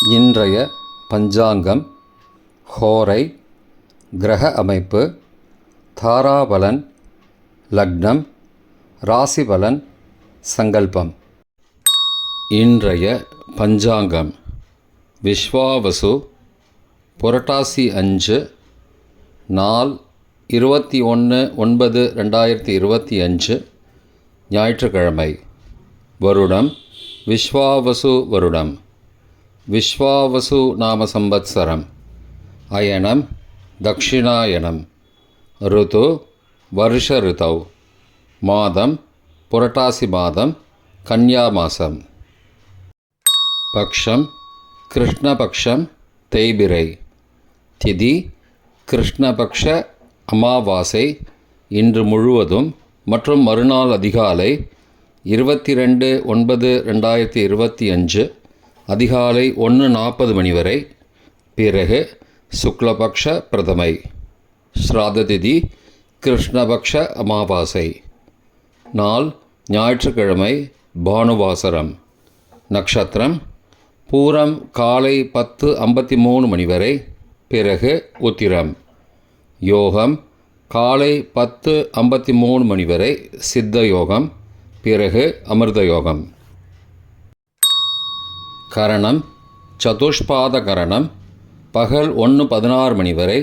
இன்றைய பஞ்சாங்கம், ஹோரை, கிரக அமைப்பு, தாராபலன், லக்னம், ராசிபலன், சங்கல்பம். இன்றைய பஞ்சாங்கம் விஸ்வாவசு, புரட்டாசி 5, நாள் 21/9/2025, ஞாயிற்றுக்கிழமை. வருடம் விஸ்வாவசு வருடம். விஸ்வாவசு நாம சம்பத்சரம். அயனம் தக்ஷிணாயனம். ருது வருஷ ருதௌ. மாதம் புரட்டாசி மாதம், கன்யா மாதம். பக்ஷம் கிருஷ்ணபக்ஷம், தேய்பிரை. திதி கிருஷ்ணபக்ஷ அமாவாசை இன்று முழுவதும் மற்றும் மறுநாள் அதிகாலை 22/9/2025 அதிகாலை 1:40 மணி வரை. பிறகு சுக்லபக்ஷ பிரதமை. ஸ்ராத்த திதி கிருஷ்ணபக்ஷ அமாவாசை. நாள் ஞாயிற்றுக்கிழமை, பானுவாசரம். நட்சத்திரம் பூரம் காலை 10:53 மணி வரை. பிறகு உத்திரம். யோகம் காலை 10:53 மணி வரை சித்த யோகம். பிறகு அமிர்த யோகம். கரணம் சதுஷ்பாத கரணம் பகல் 1:16 மணி வரை.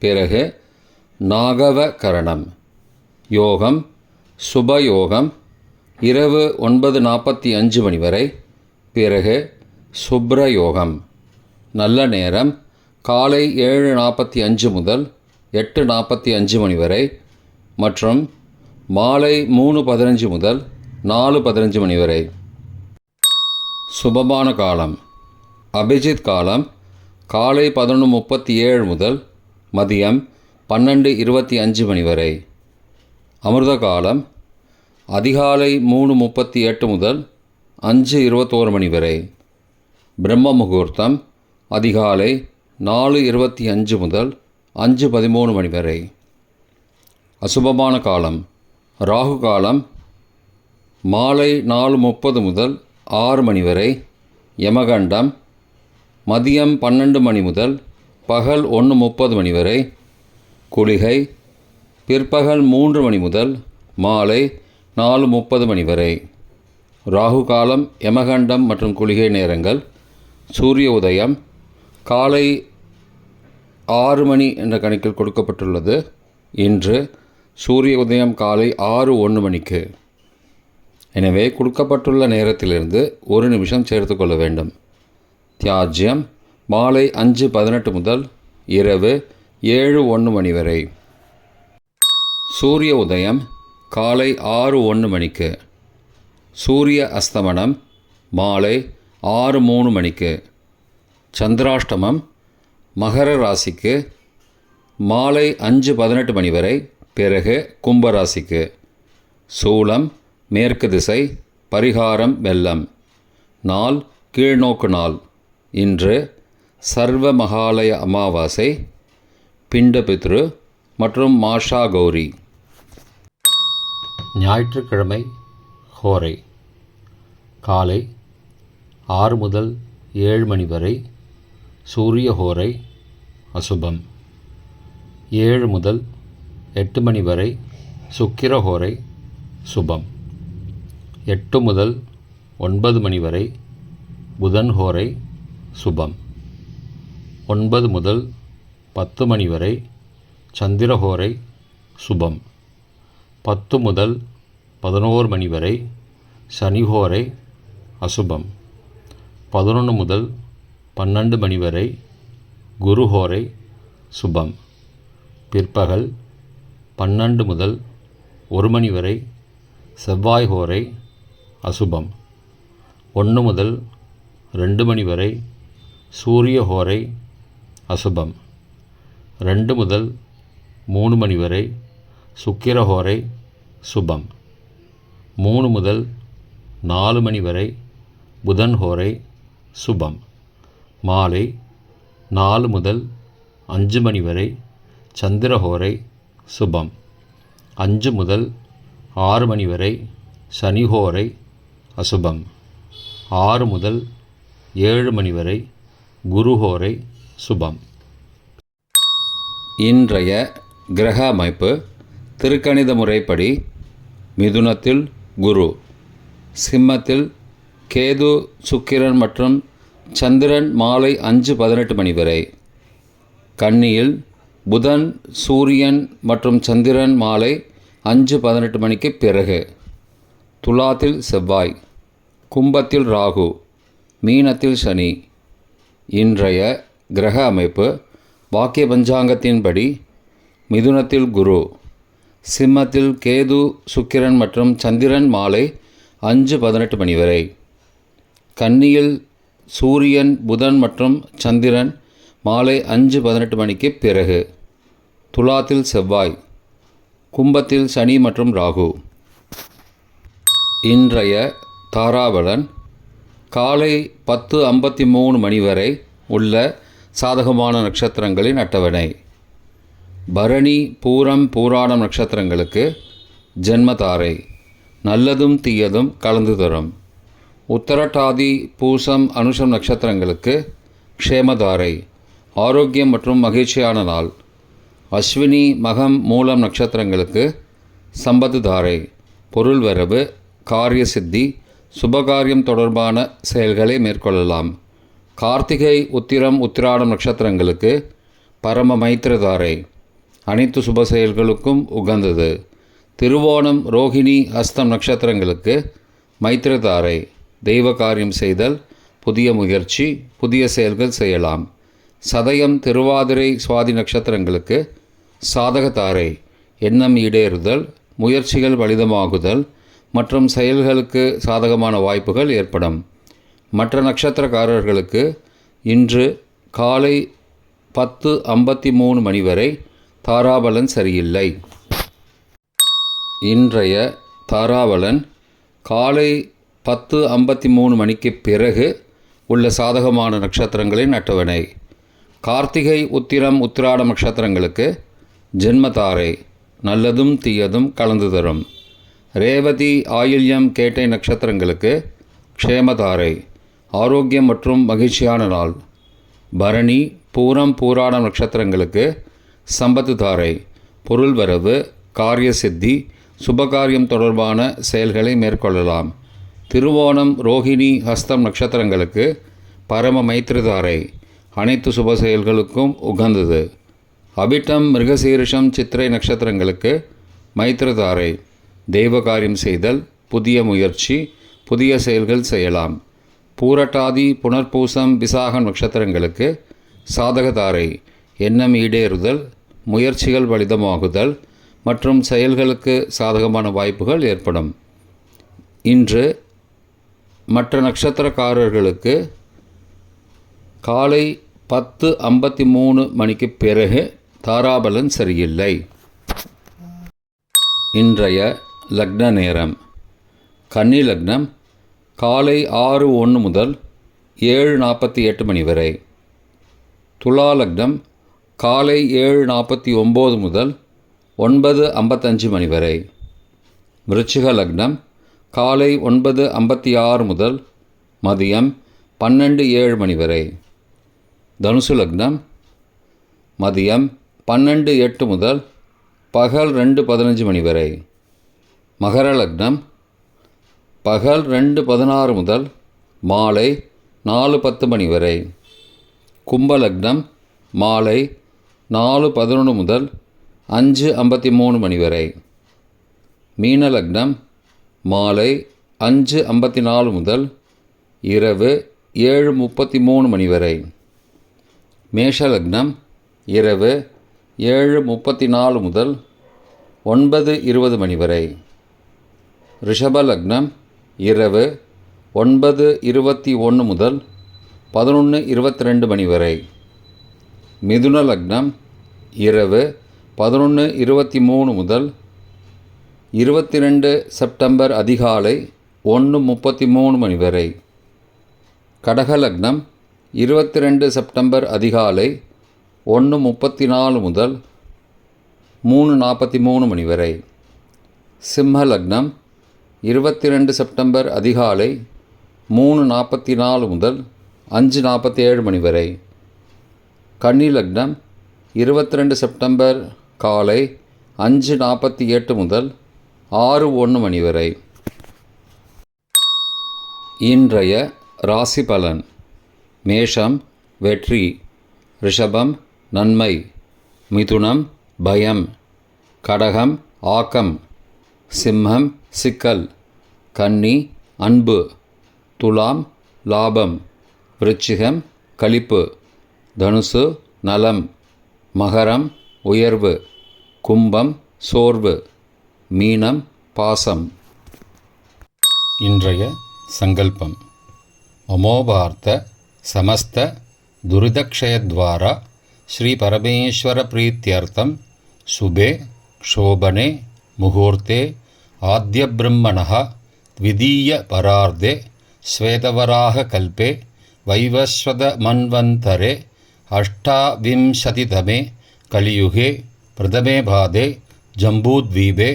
பிறகு நாகவ கரணம். யோகம் சுபயோகம் இரவு 9:45 மணி வரை. பிறகு சுப்ரயோகம். நல்ல நேரம் காலை 7:45 முதல் 8:45 மணி வரை மற்றும் மாலை 3:15 முதல் 4:15 மணி வரை. சுபமான காலம் அபிஜித் காலம் காலை 11:37 முதல் மதியம் 12:25 மணி வரை. அமிர்த காலம் அதிகாலை 3:38 முதல் 5:21 மணி வரை. பிரம்ம முகூர்த்தம் அதிகாலை 4:25 முதல் 5:13 மணி வரை. அசுபமான காலம் ராகு காலம் மாலை 4:30 முதல் 6 மணி வரை. யமகண்டம் மதியம் 12 மணி முதல் பகல் 1:30 மணி வரை. குளிகை பிற்பகல் 3 மணி முதல் மாலை 4:30 மணி வரை. ராகு காலம், யமகண்டம் மற்றும் குளிகை நேரங்கள். சூரிய உதயம் காலை 6 மணி என்ற கணக்கில் கொடுக்கப்பட்டுள்ளது. இன்று சூரிய உதயம் காலை 6:01 மணிக்கு. எனவே கொடுக்கப்பட்டுள்ள நேரத்திலிருந்து 1 நிமிஷம் சேர்த்துக்கொள்ள வேண்டும். தியாஜ்யம் மாலை 5:18 முதல் இரவு 7:01 மணி வரை. சூரிய உதயம் காலை 6:01 மணிக்கு. சூரிய அஸ்தமனம் மாலை 6:03 மணிக்கு. சந்திராஷ்டமம் மகர ராசிக்கு மாலை 5:18 மணி வரை. பிறகு கும்பராசிக்கு. சூலம் மேற்கு திசை. பரிகாரம் வெள்ளம். நாள் கீழ்நோக்கு நாள். இன்று சர்வ மகாலய அமாவாசை, பிண்டபித்ரு மற்றும் மாஷா கௌரி. ஞாயிற்றுக்கிழமை ஹோரை காலை 6 முதல் 7 மணி வரை. சூரிய ஹோரை அசுபம். 7 முதல் 8 மணி வரை சுக்கிர ஹோரை சுபம். 8 முதல் 9 மணி வரை புதன் ஹோரை சுபம். 9 முதல் 10 மணி வரை சந்திர ஹோரை சுபம். 10 முதல் 11 மணி வரை சனி ஹோரை அசுபம். 11 முதல் 12 மணி வரை குரு ஹோரை சுபம். பிற்பகல் 12 முதல் 1 மணி வரை செவ்வாய் ஹோரை அசுபம். 1 முதல் 2 மணி வரை சூரிய ஹோரை அசுபம். 2 முதல் 3 மணி வரை சுக்கிர ஹோரை சுபம். 3 முதல் 4 மணி வரை புதன் ஹோரை சுபம். மாலை 4 முதல் 5 மணி வரை சந்திர ஹோரை சுபம். 5 முதல் 6 மணி வரை சனி ஹோரை அசுபம். 6 முதல் 7 மணி வரை குருஹோரை சுபம். இன்றைய கிரக அமைப்பு திருக்கணித முறைப்படி மிதுனத்தில் குரு, சிம்மத்தில் கேது, சுக்கிரன் மற்றும் சந்திரன் மாலை 5:18 மணி வரை, கன்னியில் புதன், சூரியன் மற்றும் சந்திரன் மாலை 5:18 மணிக்கு பிறகு, துலாத்தில் செவ்வாய், கும்பத்தில் ராகு, மீனத்தில் சனி. இன்றைய கிரக அமைப்பு வாக்கிய பஞ்சாங்கத்தின்படி மிதுனத்தில் குரு, சிம்மத்தில் கேது, சுக்கிரன் மற்றும் சந்திரன் மாலை 5:18 மணி வரை, கன்னியில் சூரியன், புதன் மற்றும் சந்திரன் மாலை 5:18 மணிக்கு பிறகு, துலாத்தில் செவ்வாய், கும்பத்தில் சனி மற்றும் ராகு. இன்றைய தாராபலன் காலை 10:53 மணி வரை உள்ள சாதகமான நட்சத்திரங்களின் அட்டவணை. பரணி, பூரம், பூராடம் நட்சத்திரங்களுக்கு ஜென்மதாரை, நல்லதும் தீயதும் கலந்து தரும். உத்தரட்டாதி, பூசம், அனுஷம் நட்சத்திரங்களுக்கு க்ஷேமதாரை, ஆரோக்கியம் மற்றும் மகிழ்ச்சியான நாள். அஸ்வினி, மகம், மூலம் நட்சத்திரங்களுக்கு சம்பத்து தாரை, பொருள் வரவு, காரிய சித்தி, சுபகாரியம் தொடர்பான செயல்களை மேற்கொள்ளலாம். கார்த்திகை, உத்திரம், உத்திராடம் நட்சத்திரங்களுக்கு பரம மைத்திரதாரை, அனைத்து சுப செயல்களுக்கும் உகந்தது. திருவோணம், ரோகிணி, ஹஸ்தம் நட்சத்திரங்களுக்கு மைத்திரதாரை, தெய்வ காரியம் செய்தல், புதிய முயற்சி, புதிய செயல்கள் செய்யலாம். சதயம், திருவாதிரை, சுவாதி நட்சத்திரங்களுக்கு சாதகதாரை, எண்ணம் ஈடேறுதல், முயற்சிகள் பலிதமாகுதல் மற்றும் செயல்களுக்கு சாதகமான வாய்ப்புகள் ஏற்படும். மற்ற நட்சத்திரக்காரர்களுக்கு இன்று காலை 10:53 மணி வரை தாராபலன் சரியில்லை. இன்றைய தாராபலன் காலை 10:53 மணிக்கு பிறகு உள்ள சாதகமான நட்சத்திரங்களின் அட்டவணை. கார்த்திகை, உத்திரம், உத்திராடம் நட்சத்திரங்களுக்கு ஜென்மதாரை, நல்லதும் தீயதும் கலந்து தரும். ரேவதி, ஆயில்யம், கேட்டை நட்சத்திரங்களுக்கு க்ஷேமதாரை, ஆரோக்கியம் மற்றும் மகிழ்ச்சியான நாள். பரணி, பூரம், பூராடம் நட்சத்திரங்களுக்கு சம்பத்து தாரை, பொருள் வரவு, காரிய சித்தி, சுபகாரியம் தொடர்பான செயல்களை மேற்கொள்ளலாம். திருவோணம், ரோகிணி, ஹஸ்தம் நட்சத்திரங்களுக்கு பரம மைத்திரதாரை, அனைத்து சுப செயல்களுக்கும் உகந்தது. அபிட்டம், மிருகசீரிஷம், சித்திரை நட்சத்திரங்களுக்கு மைத்திரதாரை, தெய்வ காரியம் செய்தல், புதிய முயற்சி, புதிய செயல்கள் செய்யலாம். பூரட்டாதி, புனர்பூசம், விசாகம் நட்சத்திரங்களுக்கு சாதகதாரை, எண்ணம் ஈடேறுதல், முயற்சிகள் பலிதமாகுதல் மற்றும் செயல்களுக்கு சாதகமான வாய்ப்புகள் ஏற்படும். இன்று மற்ற நட்சத்திரக்காரர்களுக்கு காலை 10:53 மணிக்கு பிறகு தாராபலன் சரியில்லை. இன்றைய லக்ன நேரம். கன்னி லக்னம் காலை 6:01 முதல் 7:48 மணி வரை. துலா லக்னம் காலை 7:49 முதல் 9:55 மணி வரை. விருச்சிக லக்னம் காலை 9:56 முதல் மதியம் 12:07 மணி வரை. தனுசு லக்னம் மதியம் 12:08 முதல் பகல் 2:15 மணி வரை. மகர லக்னம் பகல் 2:16 முதல் மாலை 4:10 மணி வரை. கும்ப லக்னம் மாலை 4:11 முதல் 5:53 மணி வரை. மீன லக்னம் மாலை 5:54 முதல் இரவு 7:33 மணி வரை. மேஷ லக்னம் இரவு 7:34 முதல் 9:20 மணி வரை. ரிஷப லக்னம் இரவு 9:21 முதல் 11:22 மணி வரை. மிதுன லக்னம் இரவு 11:23 முதல் 22 செப்டம்பர் அதிகாலை 1:33 மணி வரை. கடக லக்னம் 22 செப்டம்பர் அதிகாலை 1:34 முதல் 3:43 மணி வரை. சிம்ம லக்னம் 22 செப்டம்பர் அதிகாலை 3:44 முதல் 5:47 மணி வரை. கன்னி லக்னம் 22 செப்டம்பர் காலை 5:48 முதல் 6:01 மணி வரை. இன்றைய ராசி பலன். மேஷம் வெற்றி, ரிஷபம் நன்மை, மிதுனம் பயம், கடகம் ஆக்கம், சிம்மம் சிக்கல், கன்னி அன்பு, துலாம் லாபம், விருச்சிகம் களிப்பு, தனுசு நலம், மகரம் உயர்வு, கும்பம் சோர்வு, மீனம் பாசம். இன்றைய சங்கல்பம். மமோபார்த்த சமஸ்த துரிதக்ஷயத்வாரா ஸ்ரீ பரமேஸ்வர பிரீத்யர்த்தம் சுபே க்ஷோபனே முகூர்த்தே ஆத்ய பிரம்மணः த்விதீய பரார்த்தே ஸ்வேதவராக கல்பே வைவஸ்வத மன்வந்தரே அஷ்டாவிம்சதிதமே கலியுகே பிரதமே பாதே ஜம்பூத்வீபே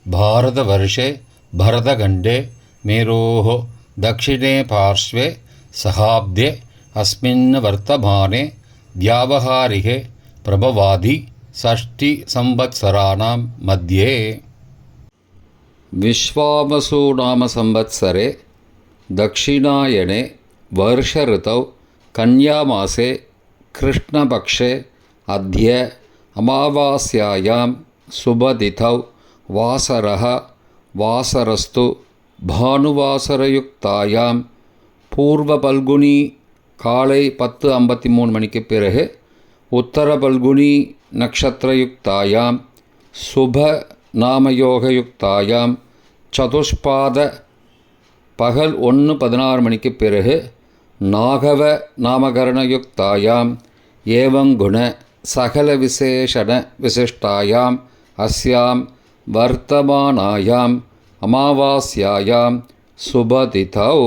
பாரதவர்ஷே பரதகண்டே மேரோः दक्षिणे पार्श्वे सहाब्दे अस्मिन् वर्तमाने व्यावहारिके प्रभवादि षष्टि संवत्सराणां मध्ये. विश्वावसु नाम संवत्सरे दक्षिणायने वर्ष ऋतौ कन्यामासे कृष्णपक्षे अद्य अमावास्यायां शुभतिथौ वासरः वासरस्तु பானுவாசரயுக்தாயாம் பூர்வ பல்குனி காலை 10:53 மணிக்கு பிறகு உத்தர பல்குனி நக்ஷத்திரயுக்தாயாம் சுப நாமயோகயுக்தாயாம் சதுஷ்பாத பகல் 1:16 மணிக்கு பிறகு நாகவ நாமகரணயுக்தாயாம் ஏவங்குண சகல விசேஷண விசிஷ்டாயாம் அஸ்யாம் வர்த்தமானாயாம் அமாவாஸ்யாயாம் சுபதிதௌ.